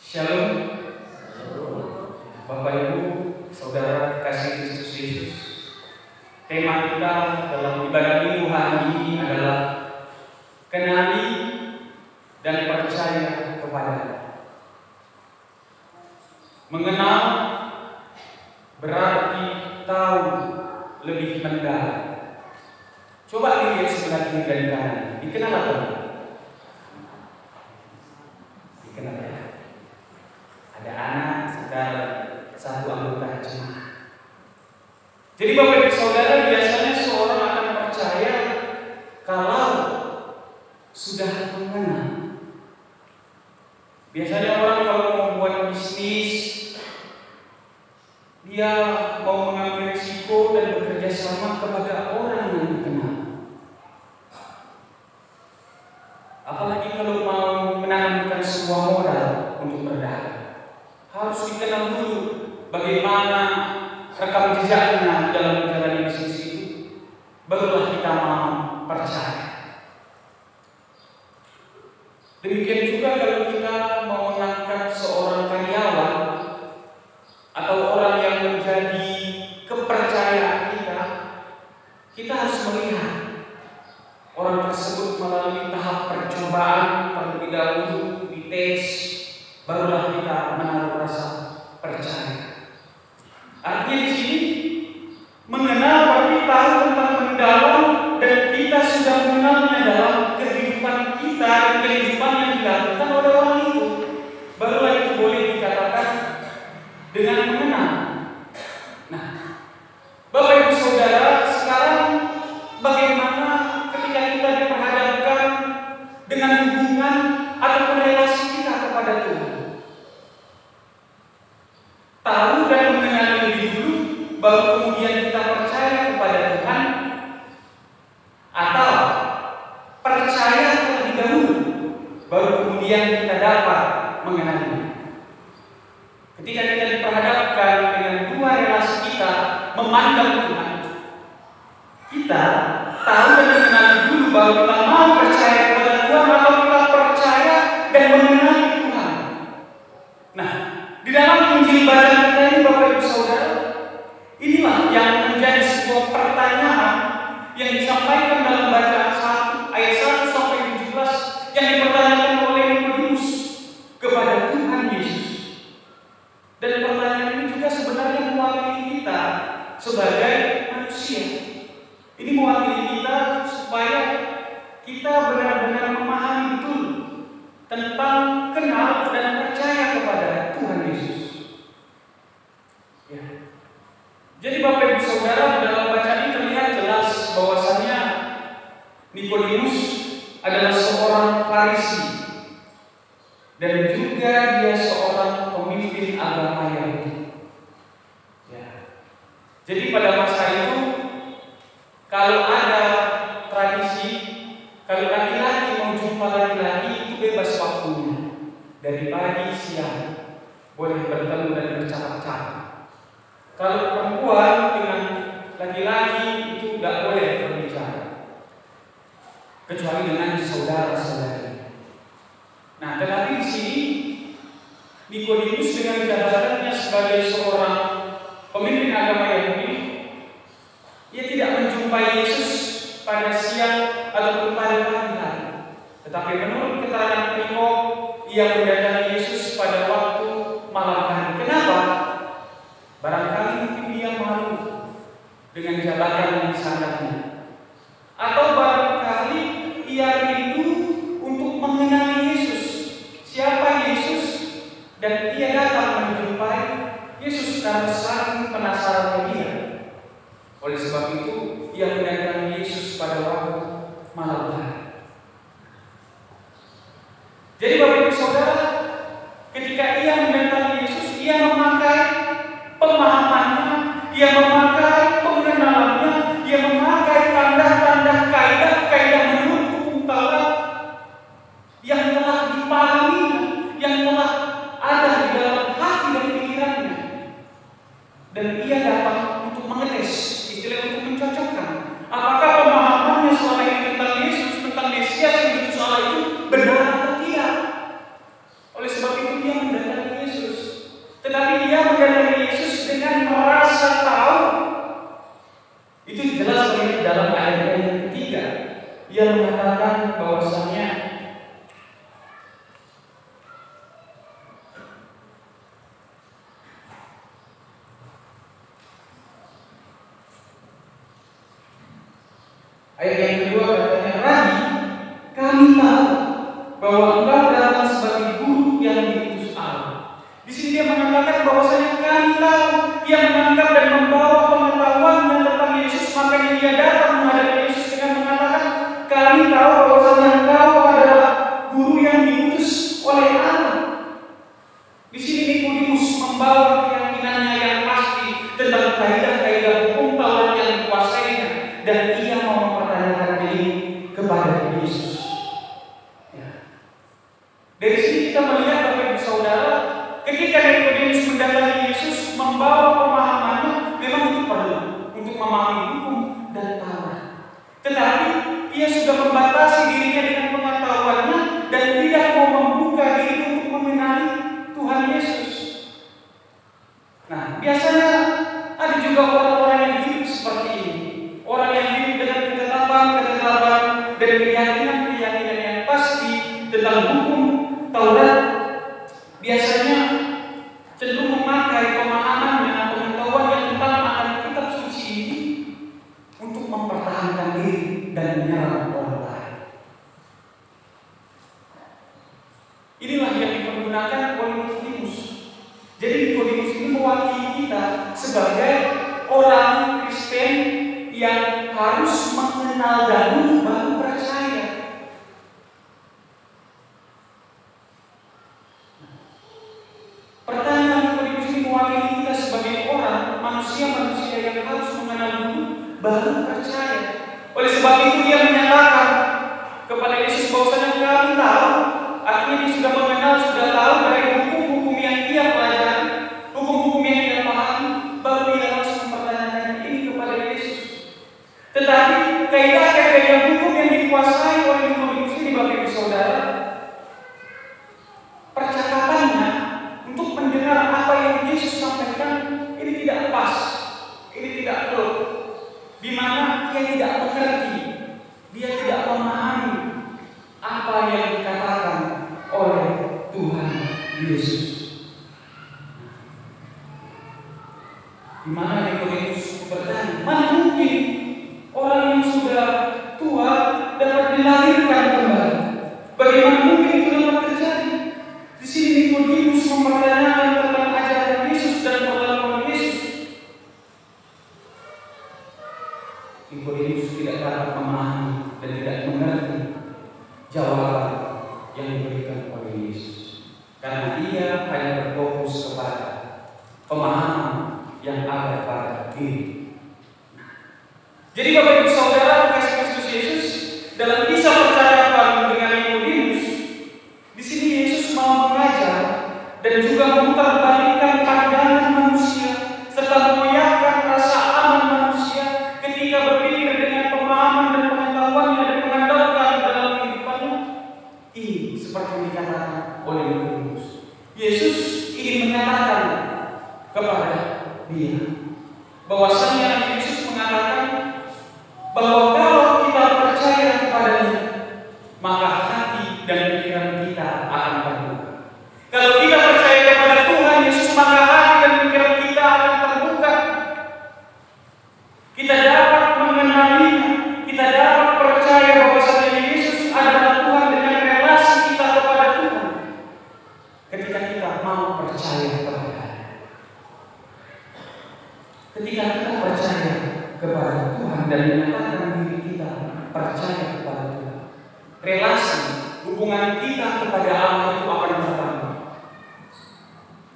Shalom, Bapak Ibu, Saudara kasih Kristus Yesus. Tema kita dalam ibadah minggu hari ini adalah kenali dan percaya kepada-Nya. Mengenal berarti tahu lebih mendalam. Coba dilihat sebelah kiri dan kanan. Dikenal apa? Dikenal ya? Ada anak sekarang satu anggota jemaah. Jadi Bapak Ibu Saudara, biasanya seorang akan percaya kalau sudah mengenal. Biasanya orang kalau mau buat bisnis, dia mau mengambil risiko dan bekerja sama kepada orang yang dikenal. Apalagi kalau mau menanamkan sebuah modal untuk berdagang, harus dikenal dulu bagaimana rekam jejaknya dalam menjalani bisnis itu, barulah kita mau percaya. Demikian juga kalau kita mau mengangkat seorang karyawan atau orang yang menjadi kepercayaan kita harus melihat orang tersebut melalui tahap percobaan terlebih dahulu, dites, barulah kita menaruh rasa percaya. Artinya di sini mengenal berarti tahu tentang mendalam, dan kita sudah mengenalnya dalam kehidupan kita dan kehidupan yang dilakukan oleh orang itu. Barulah itu boleh dikatakan dengan mengenal. Nah, Bapak Ibu Saudara, sekarang bagaimana ketika kita diperhadapkan dengan hubungan ataupun relasi kita kepada Tuhan? Tahu dan mengenal lebih dulu, baru kemudian kita percaya kepada Tuhan, atau percaya terlebih dahulu, baru kemudian kita dapat mengenalnya. Ketika kita diperhadapkan dengan dua relasi kita memandang Tuhan, kita tahu dan mengenal dulu, baru kita mau percaya kepada Tuhan, atau kita percaya dan mengenal Tuhan. Nah, di dalam Injil bacaan kita ini Bapak Ibu Saudara, inilah yang menjadi sebuah pertanyaan yang disampaikan dalam bacaan 1 ayat 1 sampai 17 yang dipertanyakan oleh Nikodemus kepada Tuhan Yesus. Dan pertanyaan ini juga sebenarnya mewakili kita sebagai manusia. Ini mewakili kita supaya kita benar-benar memahami betul tentang kenal dan percaya kepada Tuhan Yesus. Ya. Jadi Bapak Ibu Saudara, dalam bacaan ini terlihat jelas bahwasanya Nikodemus adalah seorang Farisi dan juga dia seorang pemimpin agama Yahudi. Ya. Jadi pada masa itu, kalau ada tradisi, kalau laki-laki mau jumpa laki-laki itu bebas waktunya, dari pagi siang boleh bertemu dan bercakap-cakap. Kalau perempuan dengan laki-laki itu tidak boleh berbicara, kecuali dengan saudara-saudari. Nah, tetapi di sini Nikodemus dengan jabatannya sebagai seorang pemimpin agama Yahudi, ia tidak menjumpai Yesus pada siang ataupun pada pagi hari. Tetapi menurut keterangan Perikop, ia mendatangi Yesus pada waktu malam hari. Kenapa? Barangkali mungkin dia malu dengan jabatan yang disandangnya, atau barangkali ia rindu untuk mengenali Yesus. Siapa Yesus? Dan ia datang menjumpai Yesus karena saking penasaran dia. Oleh sebab itu, ia mendatangi Yesus pada waktu malam hari. Jadi Bapak Ibu Saudara, ketika ia mendatangi Yesus, ia memakai pemahamannya, ia memakai pengenalannya, ia memakai tanda-tanda kaidah-kaidah menurut hukum Taurat yang telah dipahami, yang telah ada di dalam hati dan pikirannya. Dan ia datang untuk mengetes, istilah untuk mencocokkan apakah pemahamannya selama ini tentang Yesus, tentang Mesias yang diutus Allah itu benar atau tidak. Ayat yang kedua katanya, Rabi, kami tahu bahwa engkau datang sebagai guru yang diutus Allah. Di sini dia mengatakan bahwasanya kami tahu, dia menganggap dan membawa pengetahuannya tentang Yesus, makanya dia datang menghadap Yesus dengan mengatakan, kami tahu bahwasanya engkau adalah guru yang diutus oleh Allah. Di sini Nikodemus membawa keyakinannya yang pasti tentang kaidah-kaidah hukum Taurat yang dikuasainya, dan ia mau mempertanyakan ini kepada Yesus. Ya. Dari sini kita melihat Bapak Ibu Saudara, ketika Nikodemus mendatangi Yesus membawa pemahamannya, memang itu perlu untuk memahami hukum dan Taurat. Tetapi ia sudah membatasi dirinya dengan pengetahuannya dan tidak mau membuka diri untuk mengenali Tuhan Yesus. Nah, biasanya ada juga orang-orang yang hidup seperti ini. Orang yang hidup dengan ketetapan dan keyakinan yang pasti tentang hukum Taurat, biasanya cenderung memakai pemahamannya, pengetahuannya tentang akan kitab suci ini untuk mempertahankan diri dan menyerang orang lain. Inilah yang dipergunakan oleh Nikodemus. Jadi Nikodemus ini mewakili kita sebagai orang Kristen yang harus mengenal dahulu baru percaya. Pertanyaan Nikodemus ini mewakili kita sebagai orang manusia yang harus mengenal dulu baru percaya. Oleh sebab itu dia menyatakan kepada Yesus bahwasanya kami tahu, artinya dia sudah mengenal, sudah tahu dari hukum-hukum yang dia pelajari, hukum-hukum yang dia pahami, baru dia langsung mempertanyakan ini kepada Yesus. Tetapi kaidah-kaidah hukum yang dikuasai oleh Nikodemus ini, Bapak Ibu Saudara, percakapannya untuk mendengar apa yang Yesus sampaikan ini tidak pas, ini tidak klop, di mana dia tidak mengerti, dia tidak memahami apa yang dikatakan oleh Tuhan Yesus. Di mana Nikodemus bertanya, mana mungkin orang yang sudah tua dapat dilahirkan kembali? Bagaimana mungkin itu dapat terjadi? Di sini Nikodemus mempertanyakan tentang ajaran Yesus dan perlakuan Yesus. Nikodemus tidak dapat memahami dan tidak mengerti jawaban yang diberikan oleh Yesus, karena dia hanya berfokus kepada pemahaman yang ada pada diri. Jadi Bapak Ibu Saudara kasih Kristus Yesus, dalam kisah percakapan dengan Nikodemus, di sini Yesus mau mengajar dan juga memutarbalikkan pandangan manusia serta mengoyakkan rasa aman manusia ketika berpikir dengan pemahaman dan pengetahuannya dan mengandalkan dalam kehidupannya. Ini seperti yang dikatakan oleh Nikodemus. Yesus ingin menyatakan kepada dia bahwasanya Yesus mengatakan bahwa kalau kita percaya kepadanya, maka hati dan pikiran kita akan terbuka. Kalau kita percaya kepada Tuhan Yesus, maka hati dan pikiran kita akan terbuka. Kita dapat mengenalinya, kita dapat percaya bahwasanya Yesus adalah Tuhan dengan relasi kita kepada Tuhan. Ketika kita mau percaya kepada, ketika kita percaya kepada Tuhan dan menyatakan diri kita percaya kepada Tuhan, relasi hubungan kita kepada Allah itu akan bertambah.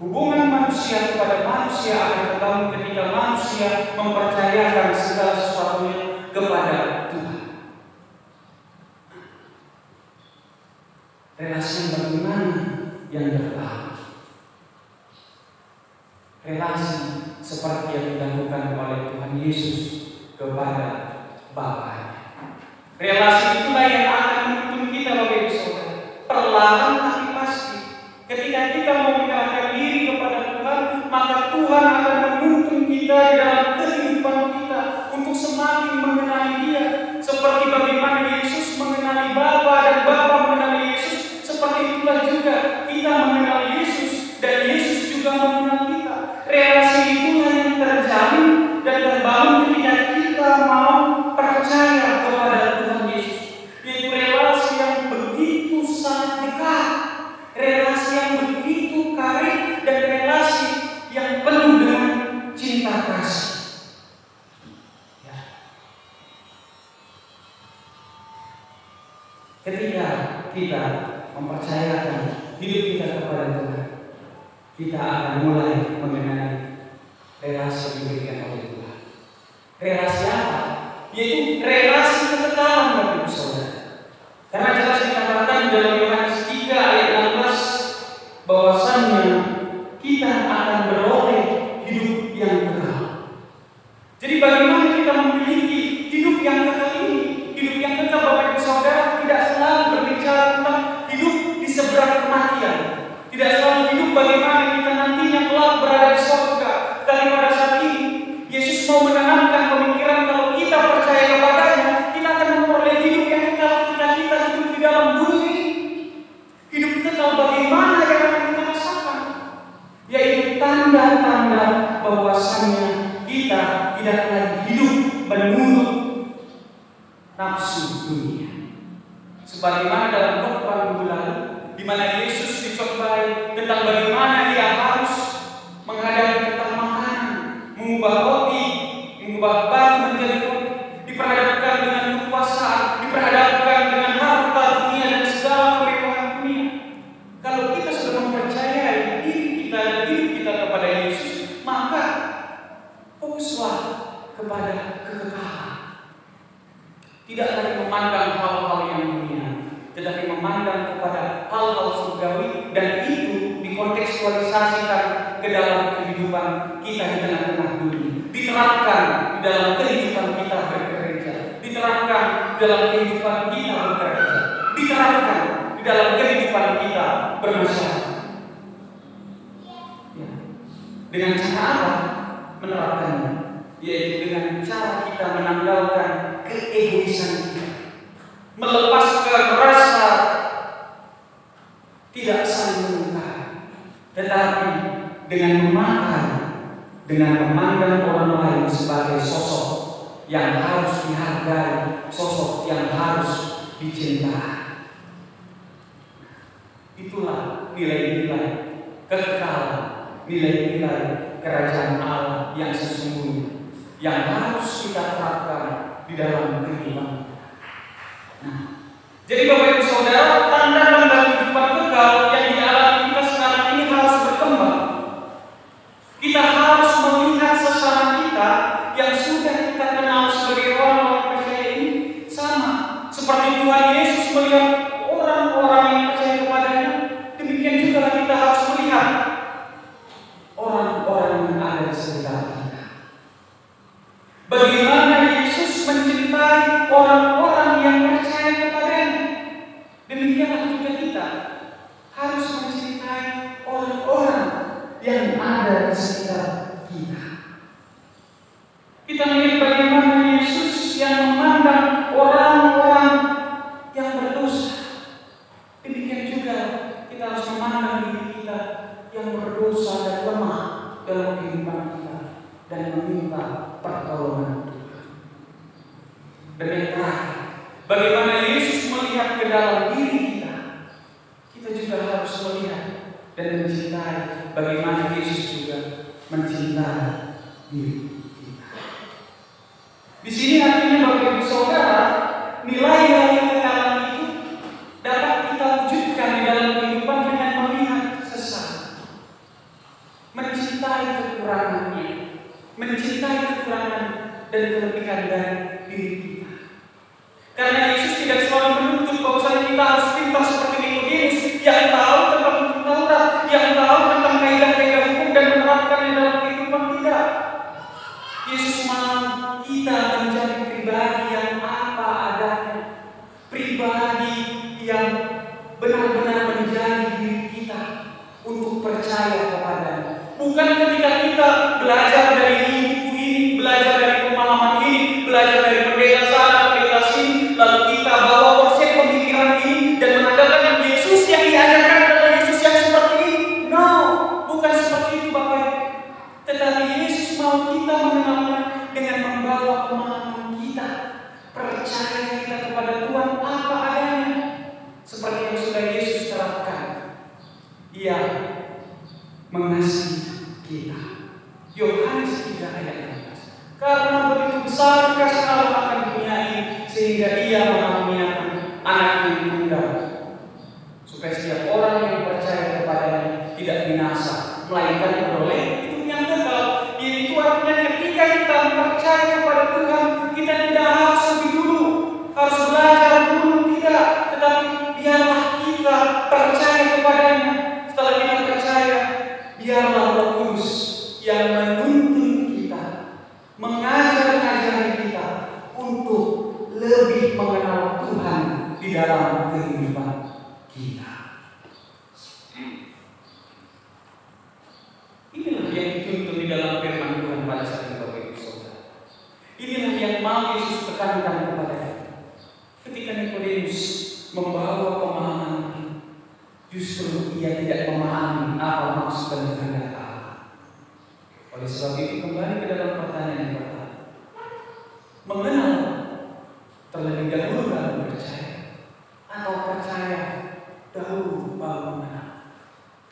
Hubungan manusia kepada manusia akan bertambah ketika manusia mempercayakan segala sesuatunya kepada Tuhan. Relasi yang bagaimana yang bertahan? Relasi seperti yang dilakukan oleh Tuhan Yesus kepada Bapa. Relasi itulah yang akan menuntun kita, Bapak Ibu Saudara, perlahan tapi pasti. Ketika kita mau menyerahkan diri kepada Tuhan, maka Tuhan akan menuntun kita di dalam kehidupan kita untuk semakin mengenali Dia, seperti bagaimana Yesus mengenali Bapa dan Bapa mengenali Yesus. Seperti itulah juga kita mengenali Yesus dan Yesus juga mengenal kita. Relasi itulah yang terjalin dan terbangun ketika kita mau percaya kepada kita mempercayakan hidup kita kepada Tuhan, kita akan mulai mengenai relasi yang diberikan oleh Tuhan. Relasi apa? Yaitu relasi kekekalan Bapak Ibu Saudara. Karena jelas dikatakan dalam Yohanes 3 ayat 16 bahwasannya kita akan beroleh hidup yang kekal. Jadi bagaimana kita memiliki hidup yang kekal ini? Hidup yang kekal Bapak Ibu Saudara tidak selalu berbicara tentang hidup di seberang kematian. Tidak selalu hidup bagaimana kita nantinya kelak berada di surga. Tapi pada saat ini Yesus mau menanamkan pemikiran kalau kita percaya kepadanya, kita akan memperoleh hidup yang kekal ketika kita hidup di dalam bumi ini. Hidup kekal bagaimana yang akan kita rasakan? Yaitu tanda-tanda bahwasannya kita tidak lagi hidup menurut nafsu dunia. Sebagaimana dalam khotbah minggu lalu, di mana Yesus dicobai tentang bagaimana Dia harus menghadapi tentang makanan, mengubah roti, mengubah batu menjadi roti, diperhadapkan dengan kekuasaan, diperhadapkan dengan harta dunia dan segala kemewahan dunia. Kalau kita sudah mempercayai diri kita dan hidup kita kepada Yesus, maka fokuslah kepada kekekalan. Tidak lagi memandang hal-hal yang dunia, tetapi memandang kepada hal-hal surgawi, dan itu dikontekstualisasikan ke dalam kehidupan kita di tengah-tengah dunia, diterapkan di dalam kehidupan kita bergereja, diterapkan di dalam kehidupan kita bekerja, diterapkan di dalam kehidupan kita bermasyarakat. Ya. Dengan cara apa menerapkannya? Yaitu dengan cara kita menanggalkan keegoisan kita, melepaskan rasa tidak saling menyukai, tetapi dengan memakan, dengan memandang orang lain sebagai sosok yang harus dihargai, sosok yang harus dicintai. Itulah nilai-nilai kekekalan, nilai-nilai kerajaan Allah yang sesungguhnya, yang harus kita terapkan di dalam kehidupan. Nah, jadi Bapak Ibu Saudara, tanda-tanda kehidupan kekal yang dialami kita sekarang ini harus berkembang. Kita harus melihat sesama kita yang sudah kita kenal sebagai orang-orang percaya ini sama seperti Tuhan Yesus melihat orang-orang yang percaya kepadanya. Demikian juga kita harus melihat orang-orang yang ada di sekitar kita. Bagaimana Yesus mencintai orang-orang yang percaya kepadanya, demikianlah juga kita harus mencintai orang-orang yang ada di sekitar kita. Kita melihat bagaimana Yesus yang memandang orang-orang yang berdosa, demikian juga kita harus memandang diri kita yang berdosa dan lemah dalam kehidupan kita dan meminta pertolongan Tuhan. Dan yang terakhir, bagaimana Yesus melihat ke dalam diri kita, kita juga harus melihat dan mencintai bagaimana Yesus juga mencintai diri kita. Di sini artinya Bapak Ibu Saudara, nilai-nilai kekekalan itu dapat kita wujudkan di dalam kehidupan dengan melihat sesama, mencintai kekurangannya, mencintai kekurangan dan kelebihan dari diri kita. Karena Yesus tidak selalu menuntut bahwa kita harus pintar seperti Nikodemus yang tahu tentang hukum Taurat, yang tahu tentang kaidah-kaidah hukum dan menerapkannya dalam kehidupan kita. Yesus mau kita menjadi pribadi yang apa adanya, pribadi yang benar-benar menjadi diri kita untuk percaya kepadanya. Bukan ketika kita belajar dari buku ini, belajar dari pemahaman ini, belajar dari pendeta sana, pendeta sini, lalu kita bawa konsep pemikiran ini dan mengatakan Yesus yang diajarkan adalah Yesus yang seperti ini. No, bukan seperti itu Bapak Ibu. Tetapi Yesus mau kita mengenalnya dengan membawa pemahaman kita, percaya kita kepada Tuhan apa adanya, seperti yang sudah Yesus terapkan. Ia mengasihi kita. Yohanes 3 ayat 16. Karena begitu besar kasih Allah akan dunia ini sehingga Ia mengaruniakan Anak yang tunggal supaya setiap orang yang percaya kepadanya tidak binasa, melainkan beroleh hidup yang kekal. Itu artinya ketika kita percaya kepada Tuhan, kita tidak harus lebih dulu, harus belajar dulu, tidak. Tetapi biarlah kita percaya kepadanya. Setelah kita percaya, biarlah Roh Kudus yang menuntun kita, mengajar kita untuk lebih mengenal Tuhan di dalam kehidupan kita. Inilah yang dituntun di dalam firman Tuhan pada saat itu, Bapak Ibu Saudara. Inilah yang mau Yesus tekankan kepada kita. Ketika Nikodemus membawa pemahaman, justru ia tidak memahami apa maksud dan kehendak Allah. Oleh sebab itu kembali ke dalam pertanyaan yang pertama. Mengenal terlebih dahulu baru percaya, atau percaya dahulu baru mengenal?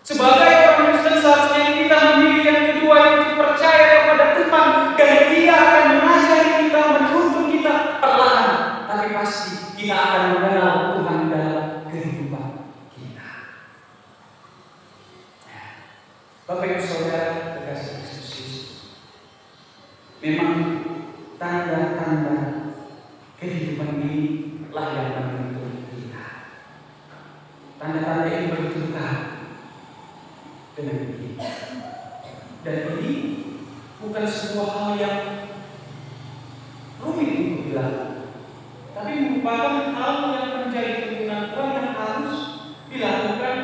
Sebagai orang Kristen seharusnya kita memilih yang kedua, yaitu percaya kepada Tuhan, dan Dia akan mengajari kita, menuntun kita perlahan, tapi pasti kita akan mengenal Tuhan dalam kehidupan kita. Bapak Ibu Saudara terkasih Kristus Yesus, memang tanda-tanda kehidupan ini lah yang menuntun kita. Tanda-tanda ini begitu dekat dengan kita. Dan ini bukan sebuah hal yang rumit untuk dilakukan, tapi merupakan hal yang menjadi tuntunan Tuhan yang harus dilakukan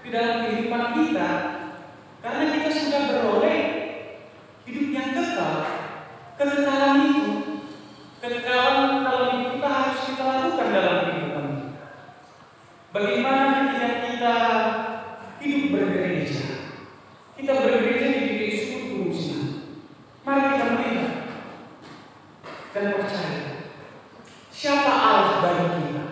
di dalam kehidupan kita, karena kita sudah beroleh hidup yang kekal. Kekekalan itu, kekekalan dalam hidup kita harus kita lakukan dalam kehidupan kita. Bagaimana ketika kita hidup bergereja? Kita bergereja di GKI Gunung Sinai. Mari kita melihat dan percaya siapa Allah bagi kita.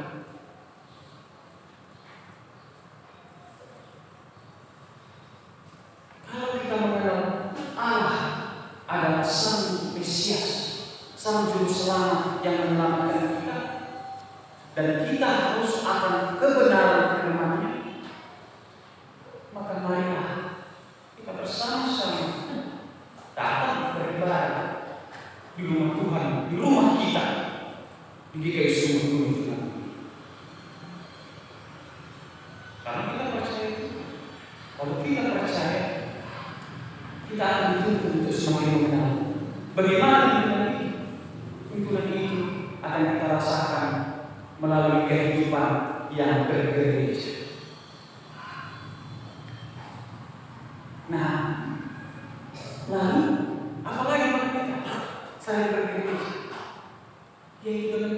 Kalau kita mengenal Allah adalah Sang Mesias, Sang Juru Selamat yang menyelamatkan kita, dan kita harus akan kebenaran firman-Nya, maka marilah kita bersama-sama datang beribadah di rumah Tuhan, di rumah kita, di GKI Gunung Sinai. Karena kita percaya itu. Kalau kita percaya, kita akan dituntun untuk semakin mengenal. Bagaimana tuntunan itu? Tuntunan itu akan kita rasakan melalui kehidupan yang bergereja. Nah, lalu apalagi kita selain bergereja? Yaitu dengan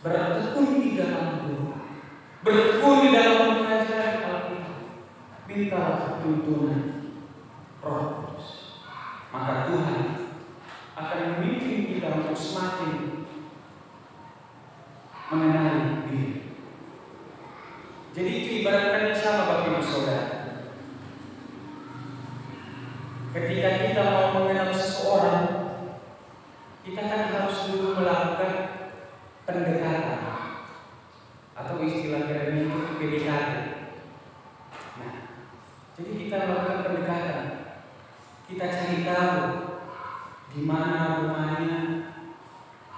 bertekun di dalam doa, bertekun di dalam mengajar Alkitab, minta tuntunan Roh Kudus. Maka Tuhan akan memimpin kita untuk semakin mengenali Dia. Jadi itu ibaratkannya sama, Bapak Ibu Saudara. Ketika kita mau mengenal seseorang, kita kan harus dulu melakukan pendekatan, atau istilah keren itu PDKT. Nah, jadi kita melakukan pendekatan. Kita cari tahu di mana rumahnya,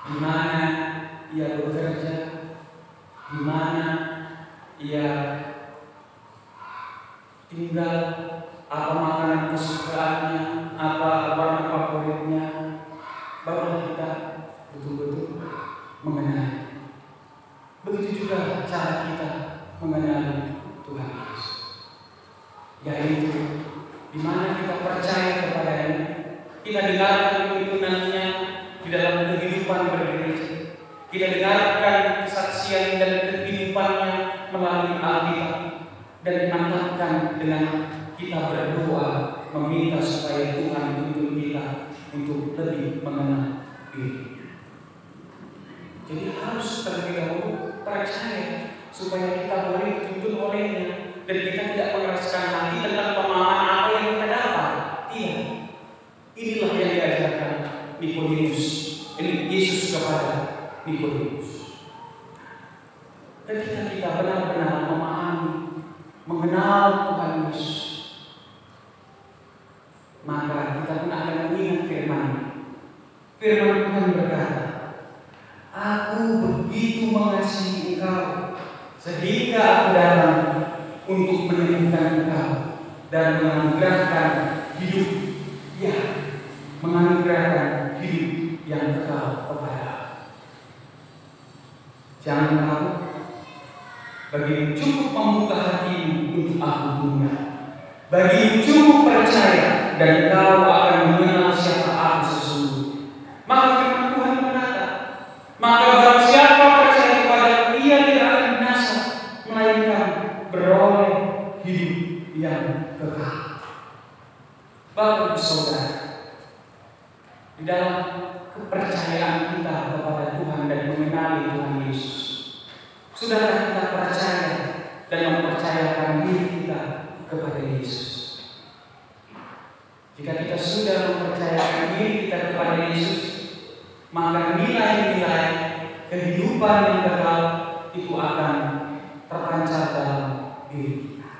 di mana ia bekerja, di mana ia tinggal, apa makanan kesukaannya, apa warna favoritnya. Barulah kita betul-betul mengenal. Begitu juga cara kita mengenali Tuhan Yesus, yaitu di mana kita percaya kepadanya, kita dengarkan tuntunannya di dalam kehidupan bergereja, kita dengarkan kesaksian dan kehidupannya melalui Alkitab, dan dimantapkan dengan kita berdoa meminta supaya Tuhan tuntun kita untuk lebih mengenal Dia. Jadi harus terlebih dahulu percaya supaya kita boleh dituntun olehnya, dan kita tidak mengeraskan hati tentang pemahaman apa yang kita dapat. Tidak. Inilah yang diajarkan Nikodemus, Yesus kepada Nikodemus. Ketika kita benar-benar untuk menyembuhkan engkau dan menganugerahkan hidup, ya, menganugerahkan hidup yang kekal kepada. Jangan takut, bagimu cukup membuka hatimu untuk aku tunggal. Bagimu cukup percaya dan kau akan mengenal siapa aku sesungguhnya. Maka firman Tuhan berkata, maka barang siapa percaya kepada Dia tidak akan binasa, melainkan beroleh hidup yang kekal. Bapak Ibu Saudara, di dalam kepercayaan kita kepada Tuhan dan mengenali Tuhan Yesus, sudahkah kita percaya dan mempercayakan diri kita kepada Yesus? Jika kita sudah mempercayakan diri kita kepada Yesus, maka nilai-nilai kehidupan yang kekal itu akan terpancar dalam diri kita.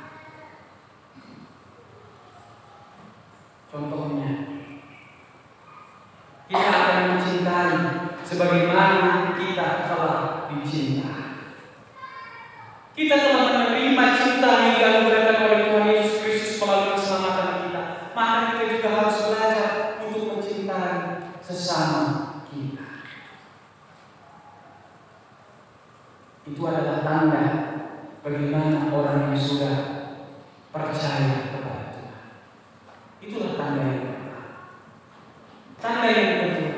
Contohnya, kita akan mencintai sebagaimana kita telah dicintai. Kita telah menerima cinta yang dianugerahkan oleh Tuhan Yesus Kristus melalui keselamatan kita. Maka kita juga harus belajar untuk mencintai sesama kita. Itu adalah tanda bagaimana orang yang sudah percaya kepada Tuhan. Itulah tanda yang pertama. Tanda yang kedua,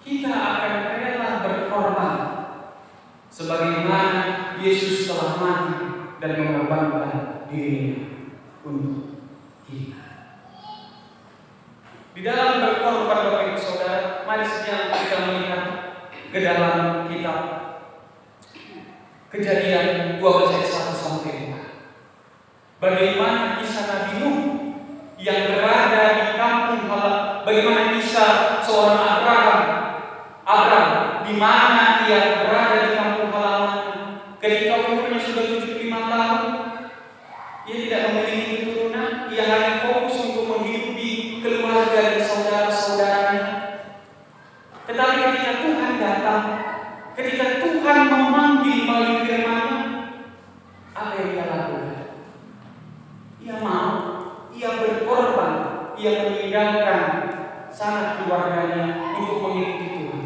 kita akan rela berkorban sebagaimana Yesus telah mati dan mengorbankan dirinya untuk kita. Di dalam berkorban, Bapak Ibu Saudara, mari sekarang kita melihat ke dalam kitab Kejadian 12 ayat 1 sampai 4. Bagaimana kisah Nabi Nuh yang berada di kampung halaman, bagaimana kisah seorang Abraham di mana dia berada di kampung halamannya ketika umurnya sudah 75 tahun. Ia tidak memiliki keturunan, ia hanya fokus untuk menghidupi keluarga dan saudara-saudaranya. Tetapi ketika Tuhan datang, ketika Tuhan memanggil melalui firman-Nya, apa yang ia lakukan? Ia mau, ia berkorban, ia meninggalkan sanak keluarganya untuk mengikuti Tuhan.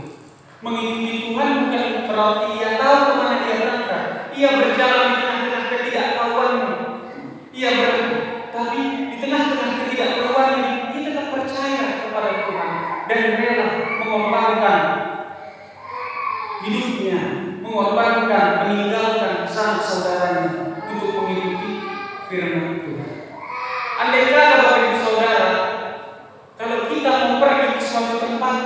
Mengikuti Tuhan bukan berarti ia tahu kemana dia berangkat. Ia berjalan di tengah-tengah ketidaktahuannya. Tapi di tengah-tengah ketidaktahuannya, ia tetap percaya kepada Tuhan dan rela mengorbankan hidupnya, mengorbankan, meninggalkan sanak saudaranya untuk mengikuti firman Tuhan. Andai kata Bapak Ibu Saudara, kalau kita mau pergi ke suatu tempat,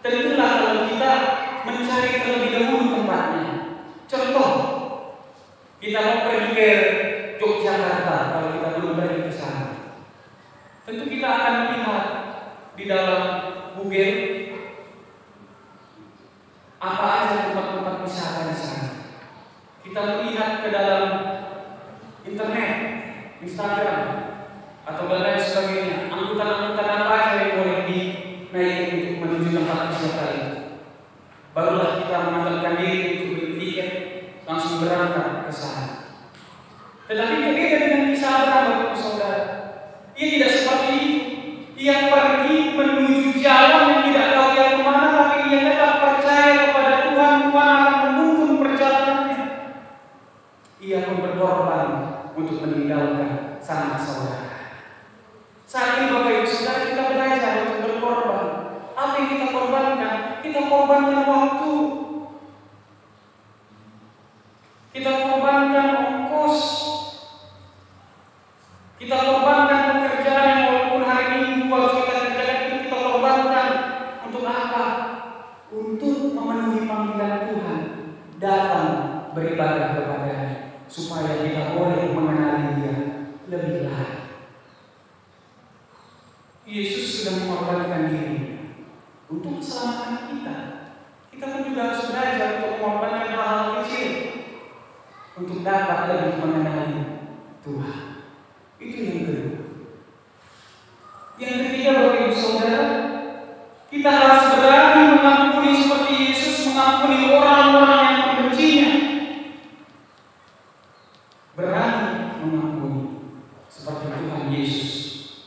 tentulah kalau kita mencari terlebih dahulu tempatnya. Contoh, kita mau pergi ke Yogyakarta, kalau kita belum pergi ke sana, tentu kita akan melihat di dalam Google apa aja tempat-tempat wisata di sana. Kita melihat ke dalam internet, Instagram, atau dan lain sebagainya, angkutan-angkutan apa aja yang boleh dinaiki untuk menuju tempat wisata itu. Barulah kita mengantarkan diri untuk beli tiket, langsung berangkat ke sana. Tetapi berbeda dengan kisah Abraham, Bapak Ibu Saudara. Ia tidak seperti itu. Ia pergi menuju jalan yang tidak tahu ia kemana, tapi ia tetap percaya kepada Tuhan. Tuhan akan menuntun perjalanannya. Ia pun berkorban untuk meninggalkan sanak saudara. Saat ini Bapak Ibu Saudara, kita belajar untuk berkorban. Apa yang kita korbankan? Kita korbankan waktu. Kita korbankan ongkos. Kita korbankan pekerjaan yang walaupun hari ini harus kita kerjakan, itu kita korbankan. Untuk apa? Untuk memenuhi panggilan Tuhan, datang beribadah kepada-Nya, supaya kita boleh mengenali Dia lebih lagi. Yesus sudah mengorbankan diri untuk keselamatan kita. Kita pun juga harus belajar untuk mengorbankan hal-hal kecil untuk dapat lebih mengenali Tuhan. Itu yang kedua. Yang ketiga, Bapak Ibu Saudara, kita harus berani mengampuni seperti Yesus mengampuni orang-orang yang membencinya. Yesus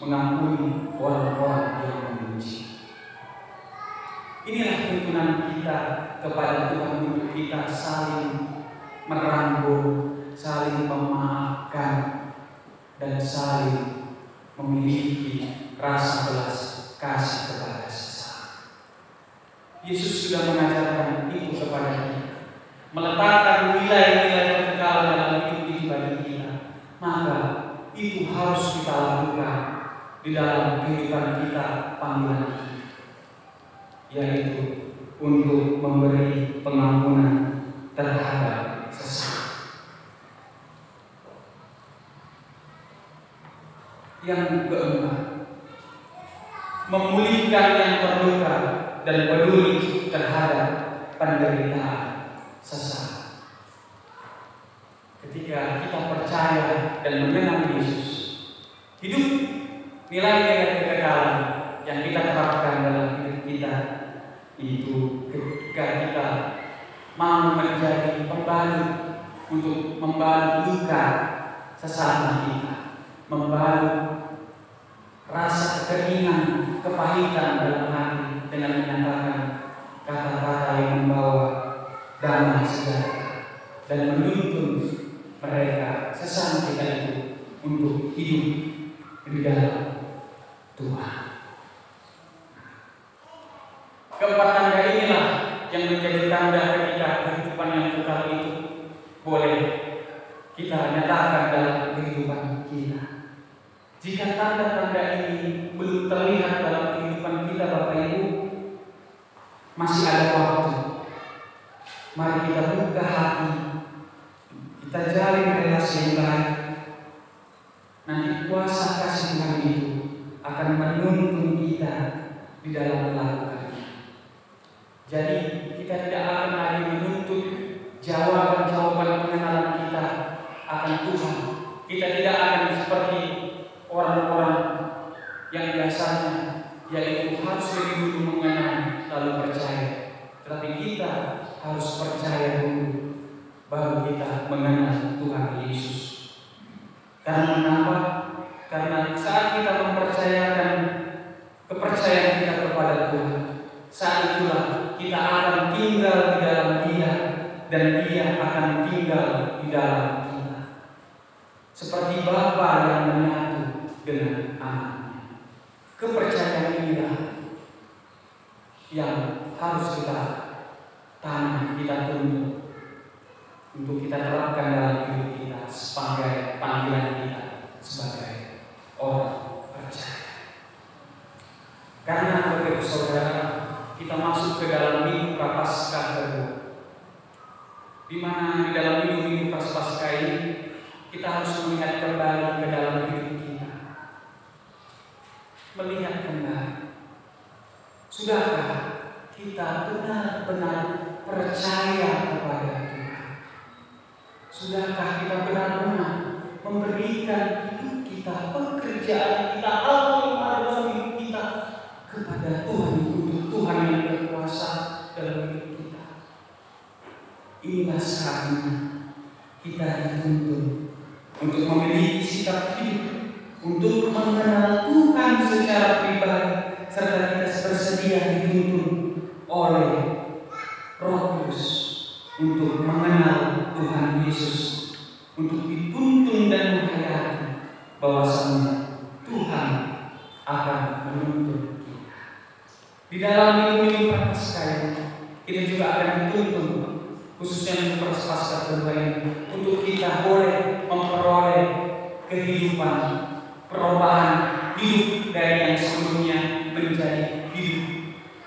mengampuni orang-orang yang membenci. Inilah tuntunan kita kepada Tuhan untuk kita saling merangkul, saling memaafkan, dan saling memiliki rasa belas kasih kepada sesama. Yesus sudah mengajarkan itu kepada kita, meletakkan nilai-nilai kekekalan dalam hidup ini bagi kita. Maka itu harus kita lakukan di dalam kehidupan kita panggilan kita, yaitu untuk memberi pengampunan terhadap sesama. Yang keempat, memulihkan yang terluka dan peduli terhadap penderitaan sesama. Ketika kita percaya dan mengenal Yesus, hidup nilai-nilai kekekalan yang kita terapkan dalam hidup kita itu ketika kita mau menjadi pembalut untuk membalut luka sesama kita, membalut rasa kekeringan, kepahitan dalam hati dengan menyatakan kata-kata yang membawa damai sejahtera dan menuntun mereka sesama kita itu untuk hidup di dalam Tuhan. Keempat tanda inilah yang menjadi tanda ketika kehidupan yang kekal itu boleh kita nyatakan dalam kehidupan kita. Jika tanda-tanda ini belum terlihat dalam kehidupan kita, Bapak Ibu, masih ada waktu. Mari kita buka hati, kita jalin relasi yang baik. Nanti kuasa kasih Tuhan itu akan menuntun kita di dalam melakukannya. Jadi kita tidak akan lagi menuntut jawaban-jawaban pengenalan kita akan Tuhan. Kita tidak akan seperti orang-orang yang biasanya, yaitu harus lebih dulu mengenal lalu percaya. Tetapi kita harus percaya dulu, baru kita mengenal Tuhan Yesus. Karena mengapa? Karena saat kita mempercayakan kepercayaan kita kepada Tuhan, saat itulah kita akan tinggal di dalam Dia dan Dia akan tinggal di dalam kita. Seperti Bapa yang menyatu dengan anaknya. Kepercayaan inilah yang harus kita tanam, kita tuntut untuk kita terapkan dalam hidup kita sebagai panggilan kita sebagai orang percaya. Karena Bapak Saudara, kita masuk ke dalam minggu Prapaskah kedua, di mana di dalam minggu Prapaskah ini kita harus melihat kembali ke dalam hidup kita. Melihat kembali, sudahkah kita benar-benar percaya kepada Tuhan? Sudahkah kita benar-benar memberikan hidup kita, pekerjaan kita, apa yang ada dalam hidup kita kepada Tuhan, untuk Tuhan yang berkuasa dalam hidup kita? Inilah saatnya kita dituntut untuk memiliki sikap hidup, untuk mengenal Tuhan secara pribadi, serta kita bersedia dituntun oleh Roh Kudus untuk mengenal Tuhan Yesus, untuk dituntun dan menghayati bahwasanya Tuhan akan menuntun kita. Di dalam minggu Prapaskah kita juga akan dituntun, khususnya untuk Prapaskah kedua ini, untuk kita boleh memperoleh kehidupan, perubahan hidup dari yang sebelumnya menjadi hidup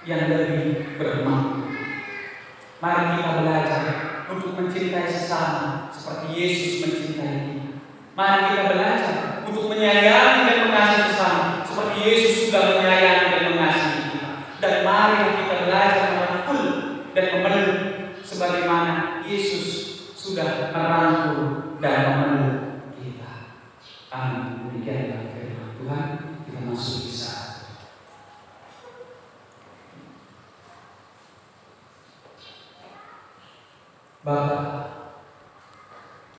yang lebih bermakna. Mari kita belajar untuk mencintai sesama seperti Yesus mencintai kita. Mari kita belajar untuk menyayangi dan mengasihi sesama seperti Yesus sudah menyayangi dan mengasihi kita. Dan mari kita belajar merangkul dan memeluk sebagaimana Yesus sudah merangkul dan memeluk kita. Amin. Demikianlah firman Tuhan. Kita masuk di saat Bapa